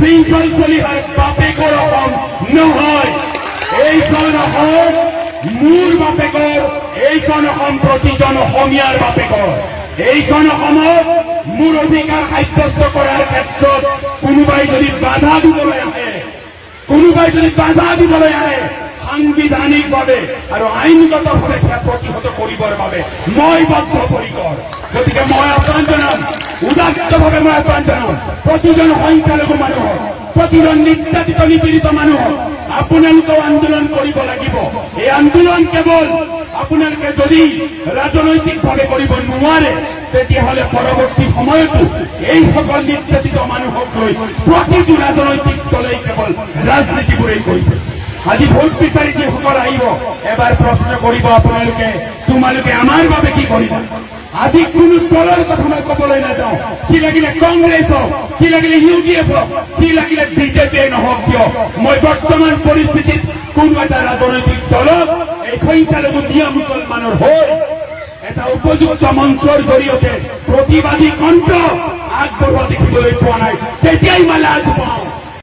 শৃংখল চলিহাৰ বাপেকৰ অসম নহয়। এইখন অসম মোৰ বাপেকৰ, এইখন অসম প্ৰতিজন অসমীয়াৰ বাপেকৰ। এইখন অসমত মোৰ অধিকাৰ সাব্যস্ত কৰাৰ ক্ষেত্ৰত কোনোবাই যদি বাধা দিবলৈ আহে, সাংবিধানিকভাৱে আৰু আইনগতভাৱে প্ৰতিহত কৰিবৰ বাবে মই বদ্ধপৰিকৰ। গতিকে মই আহ্বান জনাম, উদাত্তভাৱে মই আহ্বান জনাম প্ৰতিজন সংখ্যালঘু মানুহক, প্ৰতিজন নিৰ্যাতিত নিপীড়িত মানুহক আপোনালোকেও আন্দোলন কৰিব লাগিব। এই আন্দোলন কেৱল আপোনালোকে যদি ৰাজনৈতিকভাৱে কৰিব নোৱাৰে, তেতিয়াহ'লে পৰৱৰ্তী সময়তো এইসকল নিৰ্যাতিত মানুহক লৈ প্ৰতিটো ৰাজনৈতিক দলেই কেৱল ৰাজনীতিবোৰেই কৰিব। আজি ভোট বিচাৰি যিসকল আহিব, এবাৰ প্ৰশ্ন কৰিব আপোনালোকে, তোমালোকে আমাৰ বাবে কি কৰিবা? আজি কোনো দলৰ কথা মই ক'বলৈ নাযাওঁ, কি লাগিলে কংগ্ৰেছ হওক, কি লাগিলে UDF হওক, কি লাগিলে বিজেপিয়ে নহওক কিয়, মই বৰ্তমান পৰিস্থিতিত কোনো এটা ৰাজনৈতিক দলক এই সংখ্যালঘু মিয়া মুছলমানৰ হৈ এটা উপযুক্ত মঞ্চৰ জৰিয়তে প্ৰতিবাদী কণ্ঠ আগবঢ়োৱা দেখিবলৈ পোৱা নাই। তেতিয়াই মই লাজ পাওঁ।